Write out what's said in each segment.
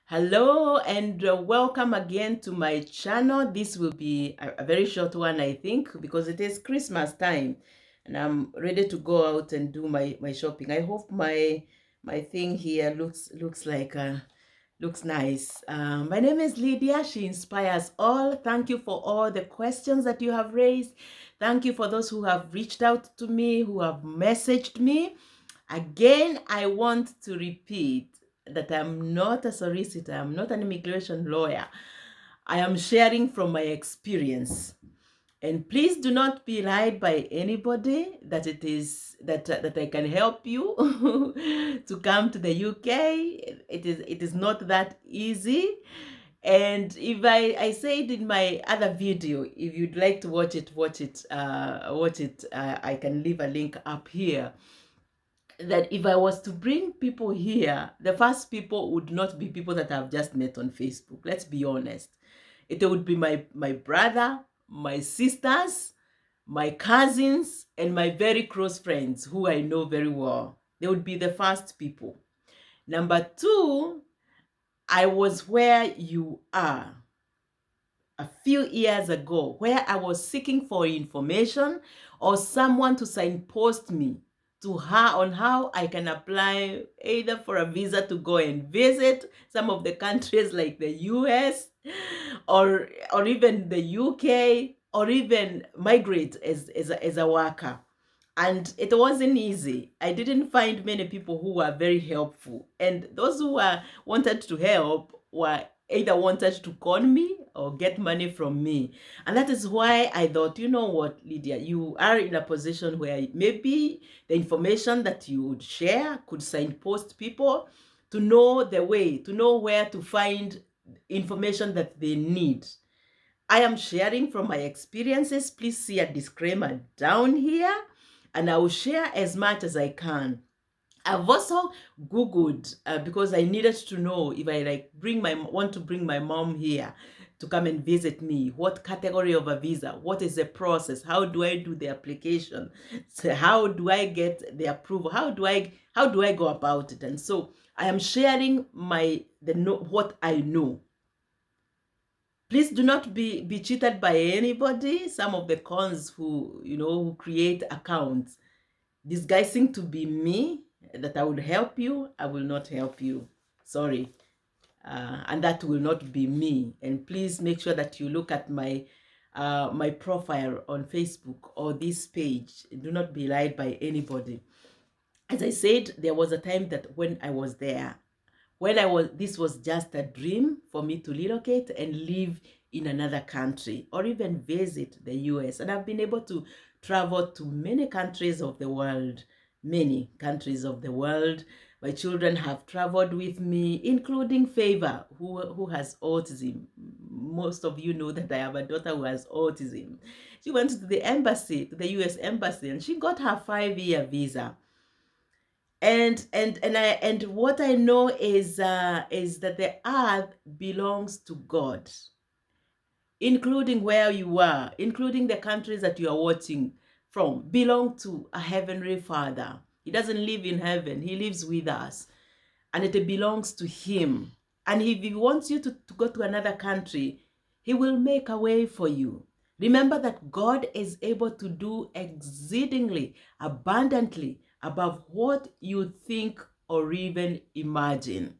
Hello and welcome again to my channel. This will be a very short one, I think, because it is Christmas time and I'm ready to go out and do my shopping. I hope my thing here looks like looks nice. My name is Lydia. She inspires all. Thank you for all the questions that you have raised. Thank you for those who have reached out to me, who have messaged me. Again, I want to repeat that I'm not a solicitor, I'm not an immigration lawyer. I am sharing from my experience. And please do not be lied by anybody that it is that I can help you to come to the UK. It is not that easy. And if I said in my other video, if you'd like to watch it, watch it. I can leave a link up here that if I was to bring people here, the first people would not be people that I've just met on Facebook. Let's be honest. It would be my brother, my sisters, my cousins, and my very close friends who I know very well. They would be the first people. Number two, I was where you are a few years ago, where I was seeking for information or someone to signpost me to her on how I can apply either for a visa to go and visit some of the countries like the US or even the UK, or even migrate as a worker. And it wasn't easy. I didn't find many people who were very helpful. And those who wanted to help were either wanted to con me or get money from me. And that is why I thought, you know what, Lydia, you are in a position where maybe the information that you would share could signpost people to know the way, to know where to find information that they need. I am sharing from my experiences. Please see a disclaimer down here, and I will share as much as I can. I've also Googled because I needed to know if I want to bring my mom here to come and visit me. What category of a visa? What is the process? How do I do the application? So how do I get the approval? How do I go about it? And so I am sharing what I know. Please do not be cheated by anybody. Some of the cons who create accounts disguising to be me, that I would help you, I will not help you. Sorry. And that will not be me. And please make sure that you look at my profile on Facebook or this page. Do not be lied by anybody. As I said, there was a time that when I was there, this was just a dream for me to relocate and live in another country or even visit the US. And I've been able to travel to many countries of the world, many countries of the world. My children have traveled with me, including Favor, who has autism. Most of you know that I have a daughter who has autism. She went to the embassy, to the US embassy, and she got her 5-year visa. And what I know is that the earth belongs to God, including where you are, including the countries that you are watching from, belong to a heavenly Father. He doesn't live in heaven, he lives with us, and it belongs to him. And if he wants you to go to another country, he will make a way for you. Remember that God is able to do exceedingly abundantly above what you think or even imagine.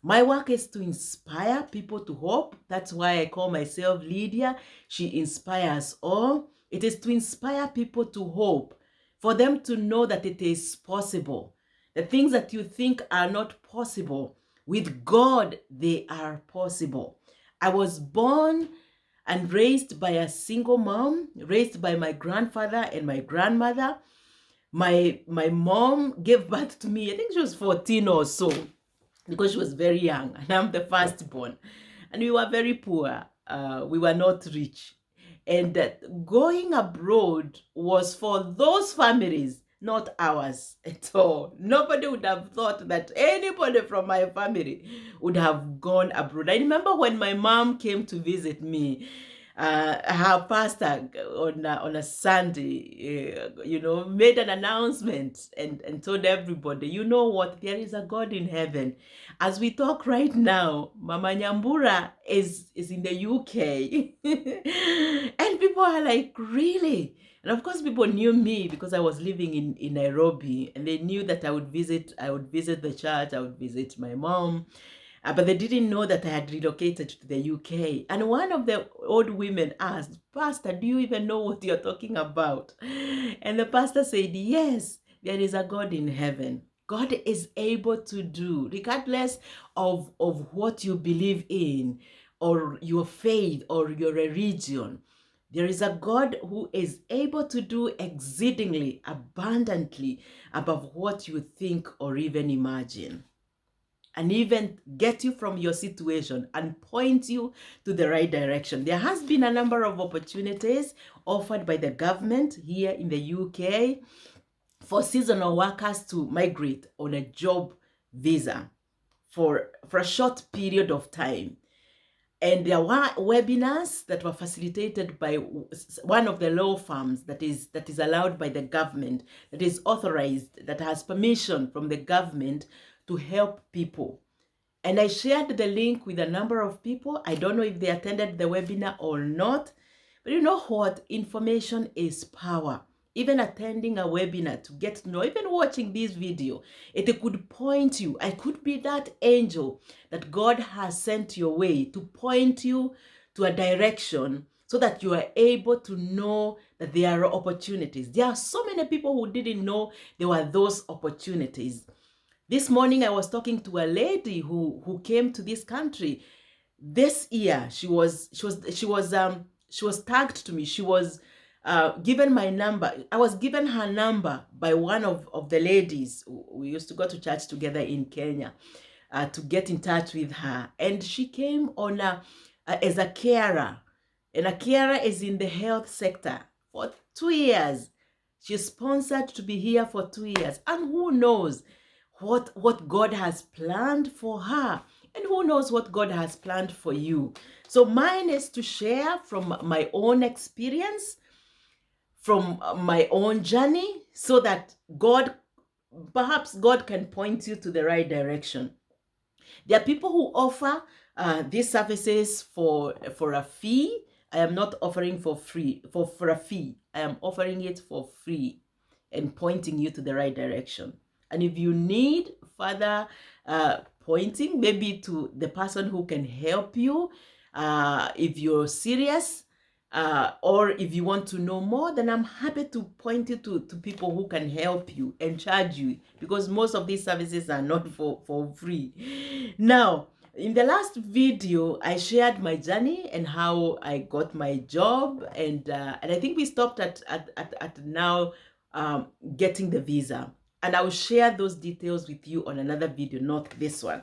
My work is to inspire people to hope. That's why I call myself Lydia. She inspires all. It is to inspire people to hope, for them to know that it is possible. The things that you think are not possible, with God, they are possible. I was born and raised by a single mom, raised by my grandfather and my grandmother. My mom gave birth to me, I think she was 14 or so, because she was very young, and I'm the firstborn. And we were very poor. We were not rich. And going abroad was for those families, not ours at all. Nobody would have thought that anybody from my family would have gone abroad. I remember when my mom came to visit me, Her pastor on a Sunday, made an announcement and told everybody, you know what, there is a God in heaven. As we talk right now, Mama Nyambura is in the UK. And people are like, really? And of course, people knew me because I was living in Nairobi, and they knew that I would visit the church, I would visit my mom. But they didn't know that I had relocated to the UK. And one of the old women asked, Pastor, do you even know what you're talking about? And the pastor said, yes, there is a God in heaven. God is able to do, regardless of what you believe in, or your faith, or your religion. There is a God who is able to do exceedingly abundantly above what you think or even imagine, and even get you from your situation and point you to the right direction. There has been a number of opportunities offered by the government here in the UK for seasonal workers to migrate on a job visa for a short period of time. And there were webinars that were facilitated by one of the law firms that is allowed by the government, that is authorized, that has permission from the government to help people. And I shared the link with a number of people. I don't know if they attended the webinar or not, but you know what? Information is power. Even attending a webinar to get to know, even watching this video, it could point you. I could be that angel that God has sent your way to point you to a direction so that you are able to know that there are opportunities. There are so many people who didn't know there were those opportunities. This morning, I was talking to a lady who came to this country this year. She was tagged to me. She was given my number. I was given her number by one of the ladies. We used to go to church together in Kenya, to get in touch with her. And she came on as a carer. And a carer is in the health sector for 2 years. She's sponsored to be here for 2 years. And who knows what God has planned for her, and who knows what God has planned for you. So mine is to share from my own experience, from my own journey, so that perhaps God can point you to the right direction. There are people who offer these services for a fee. I am not offering for a fee. I am offering it for free and pointing you to the right direction. And if you need further pointing, maybe to the person who can help you, if you're serious, or if you want to know more, then I'm happy to point you to people who can help you and charge you, because most of these services are not for free. Now, in the last video, I shared my journey and how I got my job, and I think we stopped at now getting the visa. And I'll share those details with you on another video, not this one.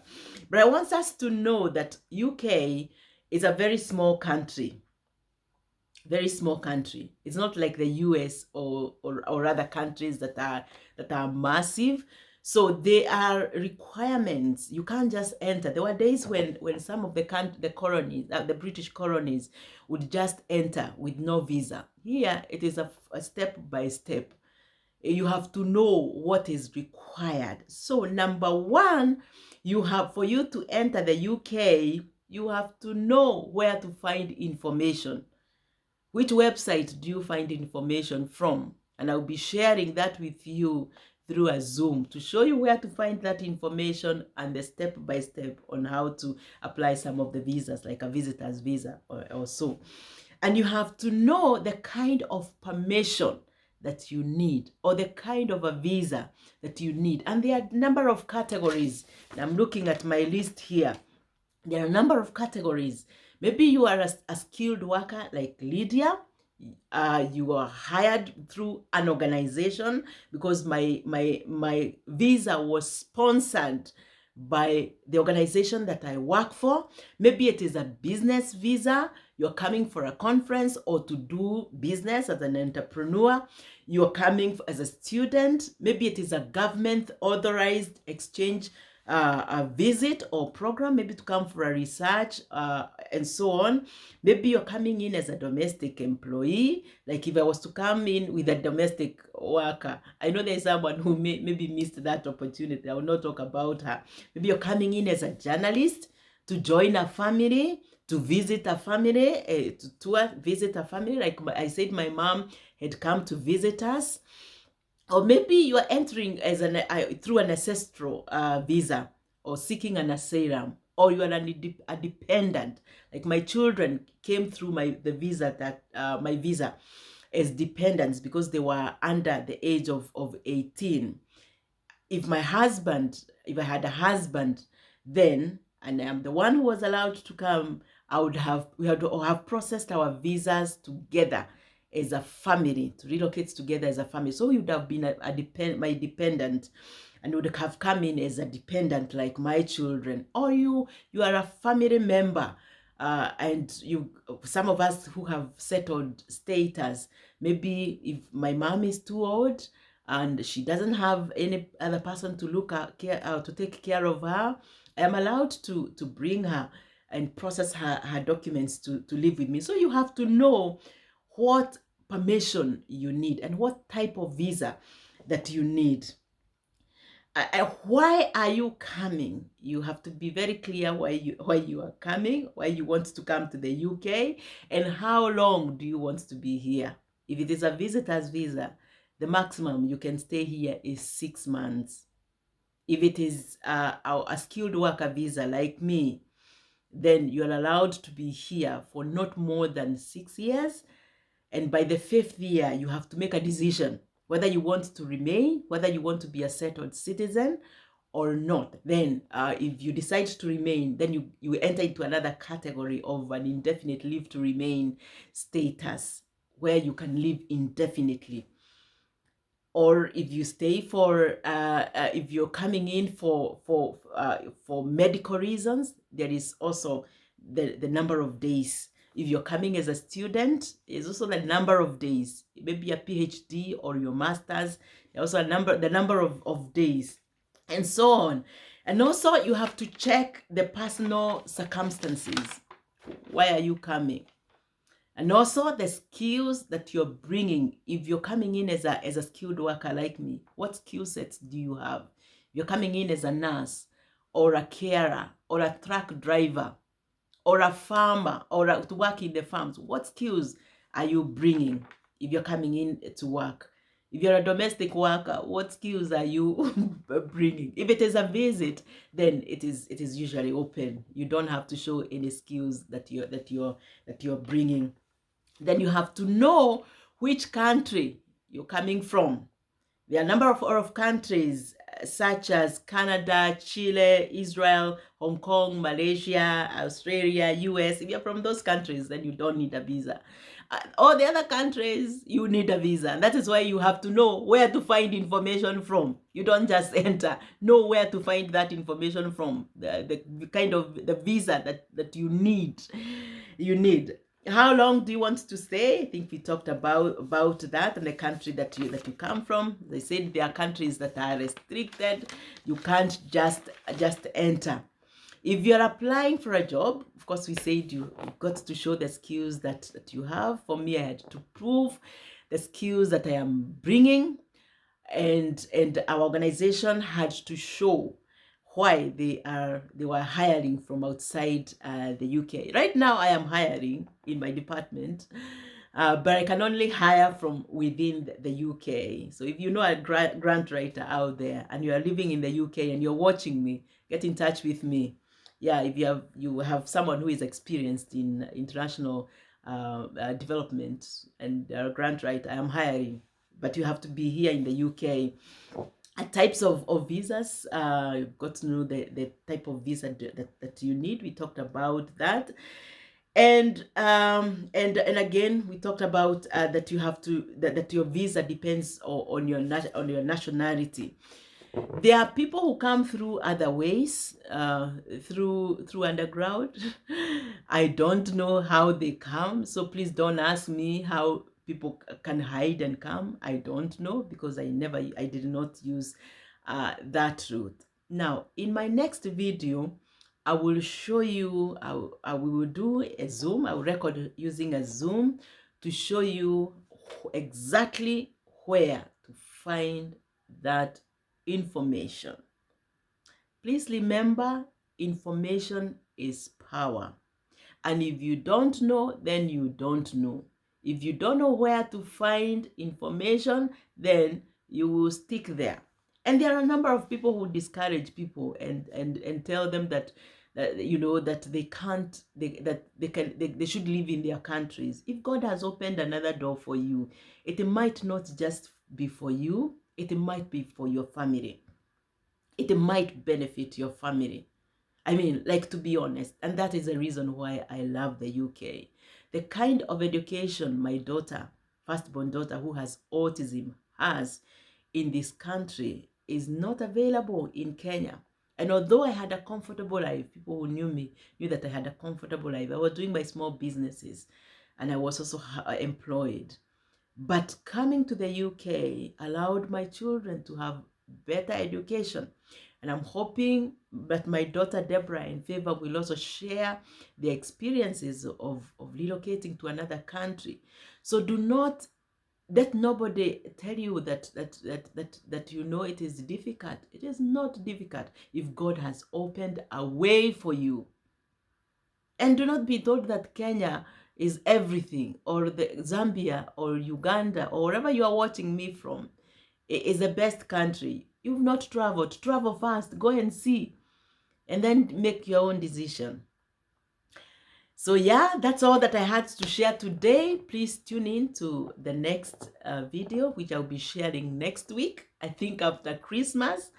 But I want us to know that UK is a very small country. Very small country. It's not like the US or other countries that are massive. So there are requirements. You can't just enter. There were days when some of the colonies, the British colonies, would just enter with no visa. Here it is a step by step. You have to know what is required. So number one, for you to enter the UK, you have to know where to find information. Which website do you find information from? And I'll be sharing that with you through a Zoom to show you where to find that information and the step by step on how to apply some of the visas, like a visitor's visa or so. And you have to know the kind of permission that you need, or the kind of a visa that you need. And there are a number of categories. And I'm looking at my list here. There are a number of categories. Maybe you are a skilled worker like Lydia. You are hired through an organization, because my visa was sponsored by the organization that I work for. Maybe it is a business visa. You're coming for a conference or to do business as an entrepreneur. You're coming as a student. Maybe it is a government authorized exchange a visit or program, maybe to come for a research and so on. Maybe you're coming in as a domestic employee. Like if I was to come in with a domestic worker, I know there's someone who maybe missed that opportunity. I will not talk about her. Maybe you're coming in as a journalist to join a family, to visit a family, to tour, visit a family. Like I said, my mom had come to visit us. Or maybe you are entering as through an ancestral visa, or seeking an asylum, or you are a dependent. Like my children came through the visa that my visa as dependents because they were under the age of 18. If I had a husband then, and I am the one who was allowed to come, we had to have processed our visas together as a family, to relocate together as a family. So you would have been my dependent, and would have come in as a dependent like my children. Or you are a family member, and some of us who have settled status, maybe if my mom is too old and she doesn't have any other person to to take care of her, I am allowed to bring her and process her documents to live with me. So you have to know what permission you need and what type of visa that you need. Why are you coming? You have to be very clear why you are coming, why you want to come to the UK, and how long do you want to be here. If it is a visitor's visa, the maximum you can stay here is 6 months. If it is a skilled worker visa like me, then you're allowed to be here for not more than 6 years. And by the 5th year, you have to make a decision whether you want to remain, whether you want to be a settled citizen or not. Then if you decide to remain, then you enter into another category of an indefinite leave to remain status, where you can live indefinitely. Or if you stay if you're coming in for medical reasons, there is also the number of days. If you're coming as a student, there's also the number of days. Maybe a PhD or your master's, there's also the number of days, and so on. And also you have to check the personal circumstances. Why are you coming? And also the skills that you're bringing. If you're coming in as a skilled worker like me, what skill sets do you have? If you're coming in as a nurse or a carer or a truck driver or a farmer or to work in the farms, what skills are you bringing if you're coming in to work? If you're a domestic worker, what skills are you bringing? If it is a visit, then it is usually open. You don't have to show any skills that you're bringing. Then you have to know which country you're coming from. There are a number of countries such as Canada, Chile, Israel, Hong Kong, Malaysia, Australia, US. If you're from those countries, then you don't need a visa. All the other countries, you need a visa. And that is why you have to know where to find information from. You don't just enter. Know where to find that information from. The kind of the visa that you need. How long do you want to stay? I think we talked about that, and the country that you come from. They said there are countries that are restricted. You can't just enter. If you're applying for a job, of course, we said you've got to show the skills that you have. For me, I had to prove the skills that I am bringing, and our organization had to show why they were hiring from outside the UK. Right now, I am hiring in my department, but I can only hire from within the UK. So if you know a grant writer out there and you are living in the UK and you're watching me, get in touch with me. Yeah, if you have someone who is experienced in international development and a grant writer, I am hiring, but you have to be here in the UK. Types of visas, you've got to know the type of visa that you need. We talked about that. And again, we talked about that you have to that your visa depends on your nationality. There are people who come through other ways, through underground. I don't know how they come, so please don't ask me how people can hide and come. I don't know, because I did not use that route. Now, in my next video, I will show you, we will do a Zoom. I will record using a Zoom to show you exactly where to find that information. Please remember, information is power. And if you don't know, then you don't know. If you don't know where to find information, then you will stick there. And there are a number of people who discourage people and tell them that you know that they can't they should live in their countries. If God has opened another door for you, it might not just be for you, it might be for your family. It might benefit your family. I mean, like, to be honest, and that is the reason why I love the UK. The kind of education my daughter, firstborn daughter who has autism, has in this country is not available in Kenya. And although I had a comfortable life, people who knew me knew that I had a comfortable life. I was doing my small businesses and I was also employed. But coming to the UK allowed my children to have better education. And I'm hoping that my daughter Deborah in favor will also share the experiences of relocating to another country. So do not let nobody tell you that you know it is difficult. It is not difficult if God has opened a way for you. And do not be told that Kenya is everything, or the Zambia or Uganda or wherever you are watching me from is the best country. You've not traveled. Travel fast. Go and see. And then make your own decision. So yeah, that's all that I had to share today. Please tune in to the next video, which I'll be sharing next week, I think after Christmas,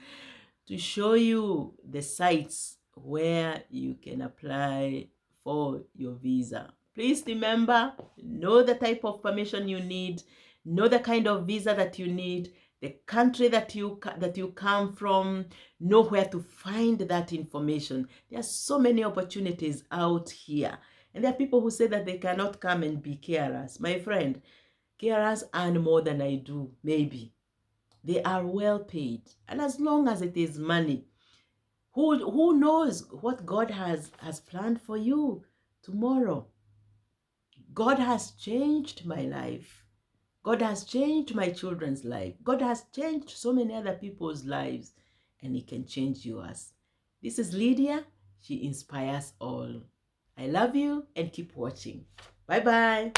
to show you the sites where you can apply for your visa. Please remember, know the type of permission you need, know the kind of visa that you need, the country that you come from, know where to find that information. There are so many opportunities out here. And there are people who say that they cannot come and be carers. My friend, carers earn more than I do, maybe. They are well paid. And as long as it is money, who knows what God has planned for you tomorrow? God has changed my life. God has changed my children's life. God has changed so many other people's lives, and He can change yours. This is Lydia. She inspires all. I love you and keep watching. Bye-bye.